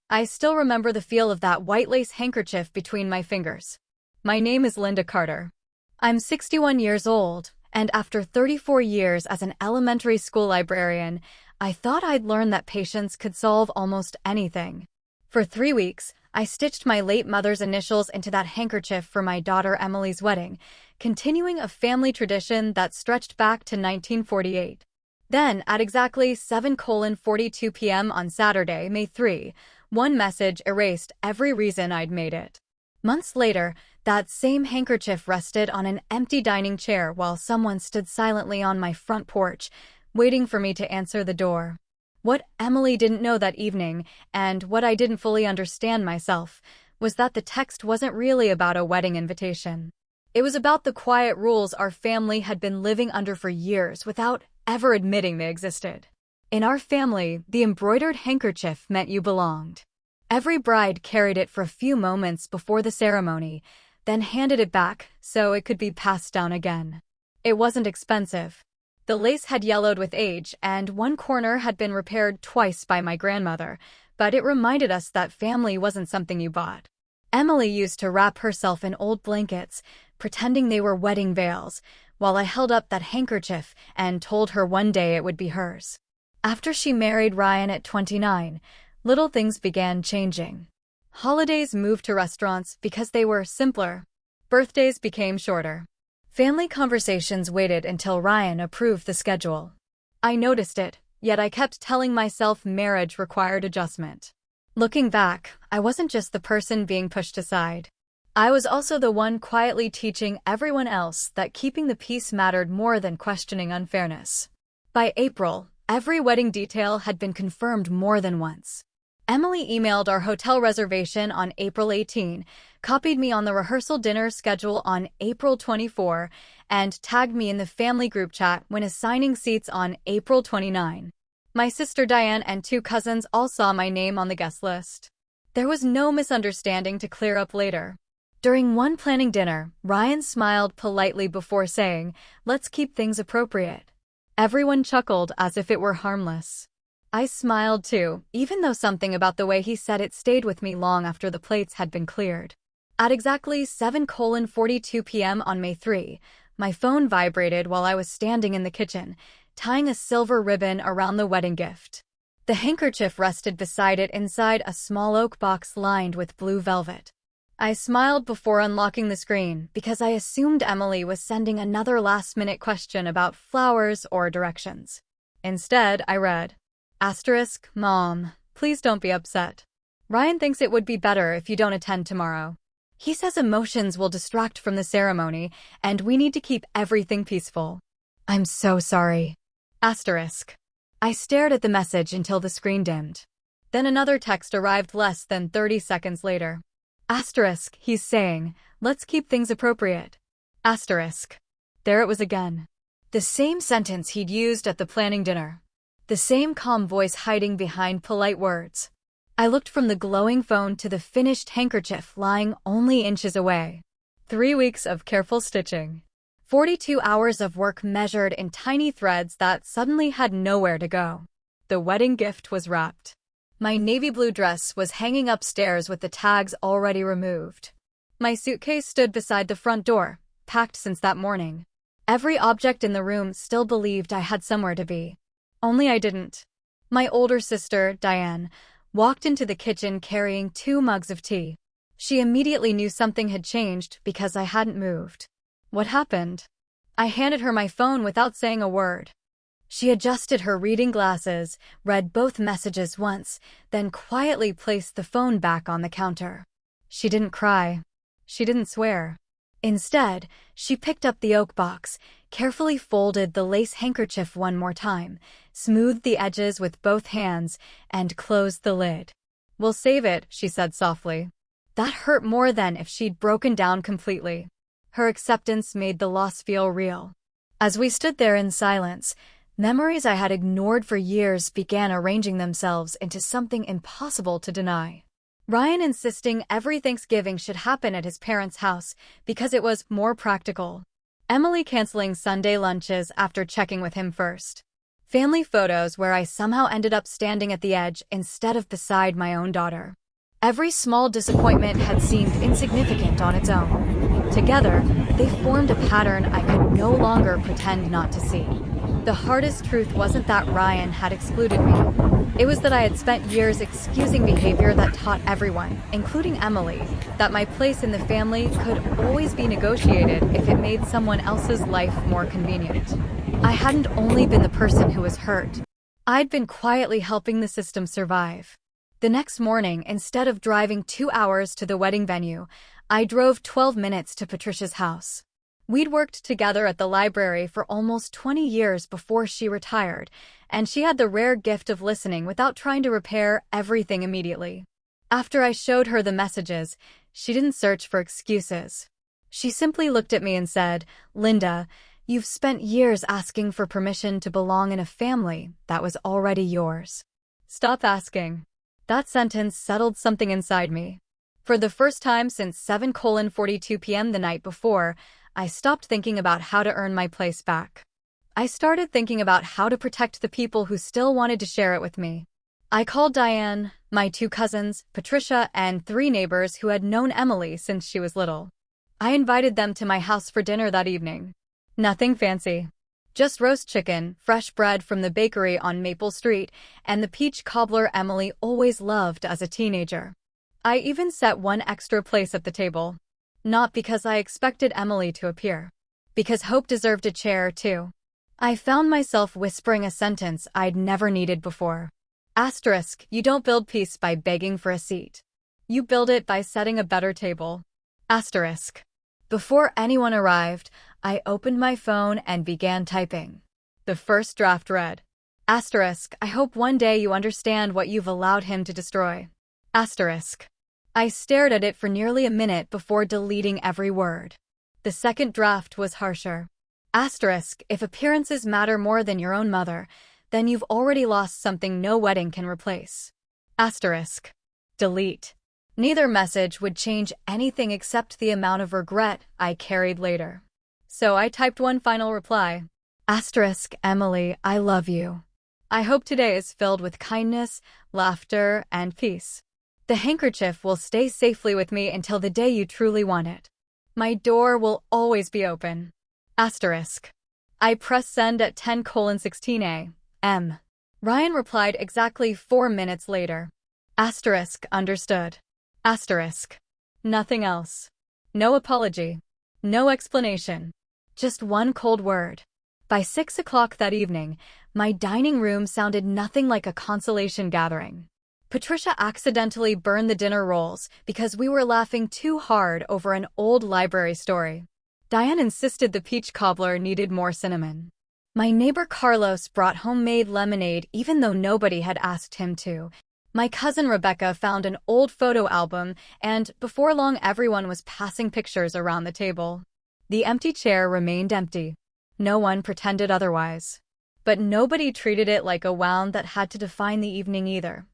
I still remember the feel of that white lace handkerchief between my fingers. My name is Linda Carter. I'm 61 years old, and after 34 years as an elementary school librarian, I thought I'd learned that patience could solve almost anything. For 3 weeks, I stitched my late mother's initials into that handkerchief for my daughter Emily's wedding, continuing a family tradition that stretched back to 1948. Then, at exactly 7:42 p.m. on Saturday, May 3, one message erased every reason I'd made it. Months later, that same handkerchief rested on an empty dining chair while someone stood silently on my front porch, waiting for me to answer the door. What Emily didn't know that evening, and what I didn't fully understand myself, was that the text wasn't really about a wedding invitation. It was about the quiet rules our family had been living under for years without ever admitting they existed. In our family, the embroidered handkerchief meant you belonged. Every bride carried it for a few moments before the ceremony, then handed it back so it could be passed down again. It wasn't expensive. The lace had yellowed with age, and one corner had been repaired twice by my grandmother, but it reminded us that family wasn't something you bought. Emily used to wrap herself in old blankets, pretending they were wedding veils, while I held up that handkerchief and told her one day it would be hers. After she married Ryan at 29, little things began changing. Holidays moved to restaurants because they were simpler. Birthdays became shorter. Family conversations waited until Ryan approved the schedule. I noticed it, yet I kept telling myself marriage required adjustment. Looking back, I wasn't just the person being pushed aside. I was also the one quietly teaching everyone else that keeping the peace mattered more than questioning unfairness. By April, every wedding detail had been confirmed more than once. Emily emailed our hotel reservation on April 18, copied me on the rehearsal dinner schedule on April 24, and tagged me in the family group chat when assigning seats on April 29. My sister Diane and 2 cousins all saw my name on the guest list. There was no misunderstanding to clear up later. During one planning dinner, Ryan smiled politely before saying, "Let's keep things appropriate." Everyone chuckled as if it were harmless. I smiled too, even though something about the way he said it stayed with me long after the plates had been cleared. At exactly 7:42 p.m. on May 3, my phone vibrated while I was standing in the kitchen, tying a silver ribbon around the wedding gift. The handkerchief rested beside it inside a small oak box lined with blue velvet. I smiled before unlocking the screen because I assumed Emily was sending another last-minute question about flowers or directions. Instead, I read, "Mom, please don't be upset. Ryan thinks it would be better if you don't attend tomorrow. He says emotions will distract from the ceremony, and we need to keep everything peaceful. I'm so sorry. I stared at the message until the screen dimmed. Then another text arrived less than 30 seconds later. He's saying, let's keep things appropriate. There it was again. The same sentence he'd used at the planning dinner. The same calm voice hiding behind polite words. I looked from the glowing phone to the finished handkerchief lying only inches away. 3 weeks of careful stitching. 42 hours of work measured in tiny threads that suddenly had nowhere to go. The wedding gift was wrapped. My navy blue dress was hanging upstairs with the tags already removed. My suitcase stood beside the front door, packed since that morning. Every object in the room still believed I had somewhere to be. Only I didn't. My older sister, Diane, walked into the kitchen carrying 2 mugs of tea. She immediately knew something had changed because I hadn't moved. What happened? I handed her my phone without saying a word. She adjusted her reading glasses, read both messages once, then quietly placed the phone back on the counter. She didn't cry. She didn't swear. Instead, she picked up the oak box, carefully folded the lace handkerchief one more time, smoothed the edges with both hands, and closed the lid. We'll save it, she said softly. That hurt more than if she'd broken down completely. Her acceptance made the loss feel real. As we stood there in silence, memories I had ignored for years began arranging themselves into something impossible to deny. Ryan insisting every Thanksgiving should happen at his parents' house because it was more practical. Emily canceling Sunday lunches after checking with him first. Family photos where I somehow ended up standing at the edge instead of beside my own daughter. Every small disappointment had seemed insignificant on its own. Together, they formed a pattern I could no longer pretend not to see. The hardest truth wasn't that Ryan had excluded me. It was that I had spent years excusing behavior that taught everyone, including Emily, that my place in the family could always be negotiated if it made someone else's life more convenient. I hadn't only been the person who was hurt. I'd been quietly helping the system survive. The next morning, instead of driving 2 hours to the wedding venue, I drove 12 minutes to Patricia's house. We'd worked together at the library for almost 20 years before she retired, and she had the rare gift of listening without trying to repair everything immediately. After I showed her the messages, she didn't search for excuses. She simply looked at me and said, "Linda, you've spent years asking for permission to belong in a family that was already yours. Stop asking." That sentence settled something inside me. For the first time since 7:42 p.m. the night before, I stopped thinking about how to earn my place back. I started thinking about how to protect the people who still wanted to share it with me. I called Diane, my 2 cousins, Patricia, and 3 neighbors who had known Emily since she was little. I invited them to my house for dinner that evening. Nothing fancy. Just roast chicken, fresh bread from the bakery on Maple Street, and the peach cobbler Emily always loved as a teenager. I even set one extra place at the table. Not because I expected Emily to appear. Because Hope deserved a chair, too. I found myself whispering a sentence I'd never needed before. Asterisk, you don't build peace by begging for a seat. You build it by setting a better table. Asterisk. Before anyone arrived, I opened my phone and began typing. The first draft read, asterisk, I hope one day you understand what you've allowed him to destroy. Asterisk. I stared at it for nearly a minute before deleting every word. The second draft was harsher. Asterisk, if appearances matter more than your own mother, then you've already lost something no wedding can replace. Asterisk. Delete. Neither message would change anything except the amount of regret I carried later. So I typed one final reply. Asterisk, Emily, I love you. I hope today is filled with kindness, laughter, and peace. The handkerchief will stay safely with me until the day you truly want it. My door will always be open. Asterisk. I pressed send at 10:16 a.m. Ryan replied exactly 4 minutes later. Asterisk, understood. Asterisk. Nothing else. No apology. No explanation. Just one cold word. By 6 o'clock that evening, my dining room sounded nothing like a consolation gathering. Patricia accidentally burned the dinner rolls because we were laughing too hard over an old library story. Diane insisted the peach cobbler needed more cinnamon. My neighbor Carlos brought homemade lemonade even though nobody had asked him to. My cousin Rebecca found an old photo album, and before long everyone was passing pictures around the table. The empty chair remained empty. No one pretended otherwise. But nobody treated it like a wound that had to define the evening either.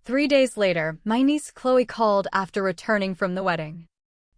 3 days later, my niece Chloe called after returning from the wedding.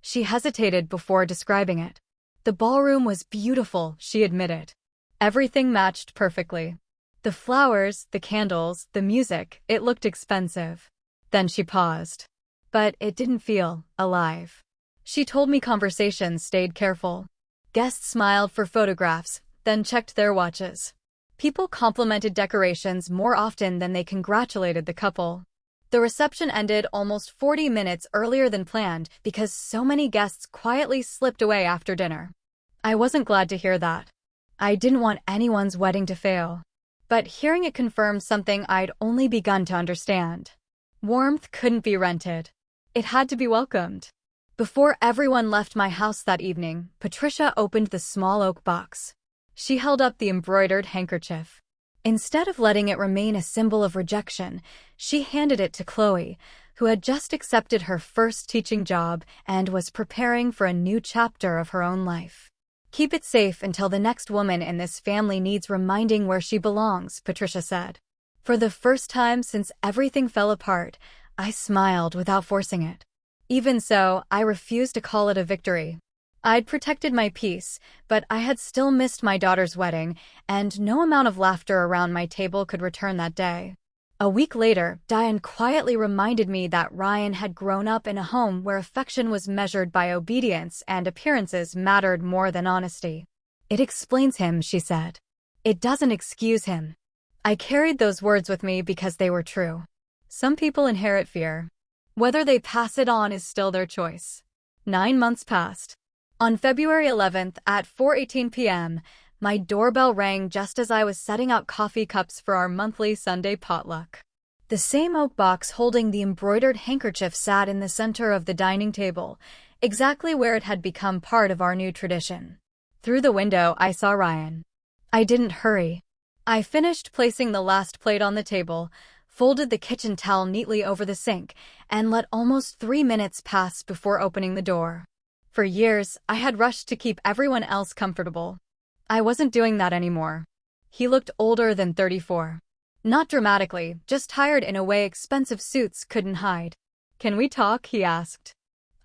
She hesitated before describing it. The ballroom was beautiful, she admitted. Everything matched perfectly. The flowers, the candles, the music, it looked expensive. Then she paused. But it didn't feel alive. She told me conversations stayed careful. Guests smiled for photographs, then checked their watches. People complimented decorations more often than they congratulated the couple. The reception ended almost 40 minutes earlier than planned because so many guests quietly slipped away after dinner. I wasn't glad to hear that. I didn't want anyone's wedding to fail. But hearing it confirmed something I'd only begun to understand. Warmth couldn't be rented. It had to be welcomed. Before everyone left my house that evening, Patricia opened the small oak box. She held up the embroidered handkerchief. Instead of letting it remain a symbol of rejection, she handed it to Chloe, who had just accepted her first teaching job and was preparing for a new chapter of her own life. Keep it safe until the next woman in this family needs reminding where she belongs, Patricia said. For the first time since everything fell apart, I smiled without forcing it. Even so, I refused to call it a victory. I'd protected my peace, but I had still missed my daughter's wedding, and no amount of laughter around my table could return that day. A week later, Diane quietly reminded me that Ryan had grown up in a home where affection was measured by obedience and appearances mattered more than honesty. "It explains him," she said. "It doesn't excuse him." I carried those words with me because they were true. Some people inherit fear. Whether they pass it on is still their choice. 9 months passed. On February 11th at 4:18 p.m., my doorbell rang just as I was setting out coffee cups for our monthly Sunday potluck. The same oak box holding the embroidered handkerchief sat in the center of the dining table, exactly where it had become part of our new tradition. Through the window, I saw Ryan. I didn't hurry. I finished placing the last plate on the table, folded the kitchen towel neatly over the sink, and let almost 3 minutes pass before opening the door. For years, I had rushed to keep everyone else comfortable. I wasn't doing that anymore. He looked older than 34. Not dramatically, just tired in a way expensive suits couldn't hide. "Can we talk?" he asked.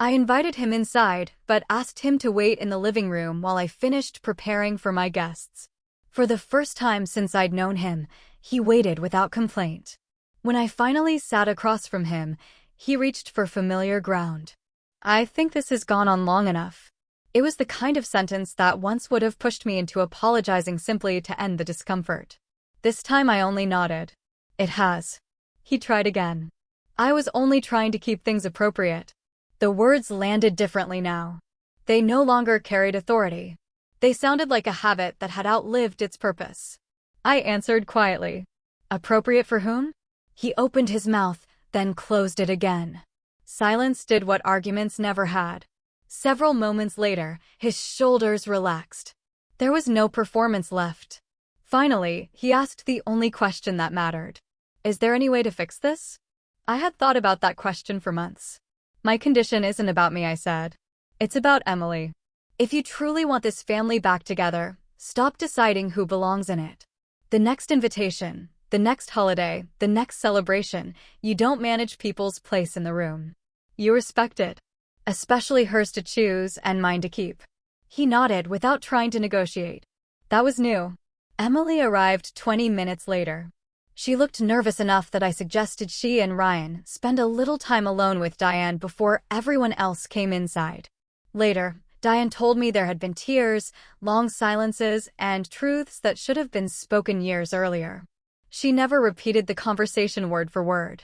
I invited him inside, but asked him to wait in the living room while I finished preparing for my guests. For the first time since I'd known him, he waited without complaint. When I finally sat across from him, he reached for familiar ground. "I think this has gone on long enough." It was the kind of sentence that once would have pushed me into apologizing simply to end the discomfort. This time I only nodded. "It has." He tried again. "I was only trying to keep things appropriate." The words landed differently now. They no longer carried authority. They sounded like a habit that had outlived its purpose. I answered quietly. "Appropriate for whom?" He opened his mouth, then closed it again. Silence did what arguments never had. Several moments later, his shoulders relaxed. There was no performance left. Finally, he asked the only question that mattered. "Is there any way to fix this?" I had thought about that question for months. "My condition isn't about me," I said. "It's about Emily. If you truly want this family back together, stop deciding who belongs in it. The next invitation, the next holiday, the next celebration, you don't manage people's place in the room. You respect it. Especially hers to choose and mine to keep." He nodded without trying to negotiate. That was new. Emily arrived 20 minutes later. She looked nervous enough that I suggested she and Ryan spend a little time alone with Diane before everyone else came inside. Later, Diane told me there had been tears, long silences, and truths that should have been spoken years earlier. She never repeated the conversation word for word.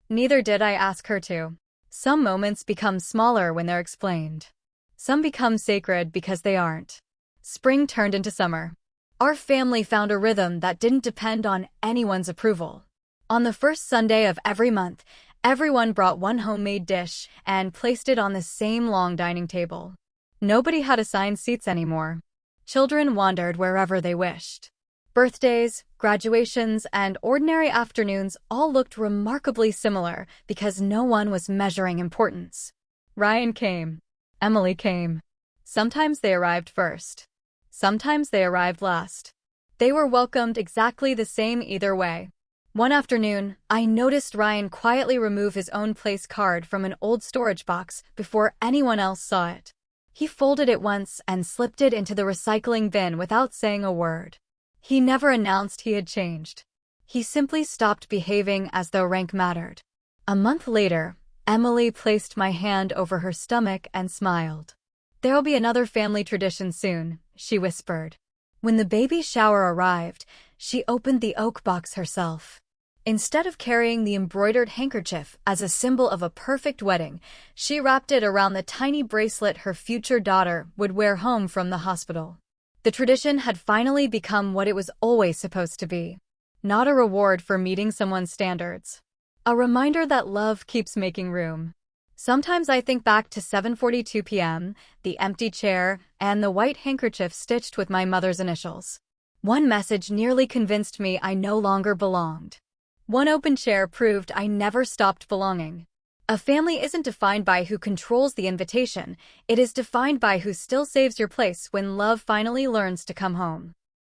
Neither did I ask her to. Some moments become smaller when they're explained. Some become sacred because they aren't. Spring turned into summer. Our family found a rhythm that didn't depend on anyone's approval. On the first Sunday of every month, everyone brought one homemade dish and placed it on the same long dining table. Nobody had assigned seats anymore. Children wandered wherever they wished. Birthdays, graduations, and ordinary afternoons all looked remarkably similar because no one was measuring importance. Ryan came. Emily came. Sometimes they arrived first. Sometimes they arrived last. They were welcomed exactly the same either way. One afternoon, I noticed Ryan quietly remove his own place card from an old storage box before anyone else saw it. He folded it once and slipped it into the recycling bin without saying a word. He never announced he had changed. He simply stopped behaving as though rank mattered. A month later, Emily placed my hand over her stomach and smiled. "There'll be another family tradition soon," she whispered. When the baby shower arrived, she opened the oak box herself. Instead of carrying the embroidered handkerchief as a symbol of a perfect wedding, she wrapped it around the tiny bracelet her future daughter would wear home from the hospital. The tradition had finally become what it was always supposed to be. Not a reward for meeting someone's standards. A reminder that love keeps making room. Sometimes I think back to 7:42 p.m., the empty chair, and the white handkerchief stitched with my mother's initials. One message nearly convinced me I no longer belonged. One open chair proved I never stopped belonging. A family isn't defined by who controls the invitation, it is defined by who still saves your place when love finally learns to come home.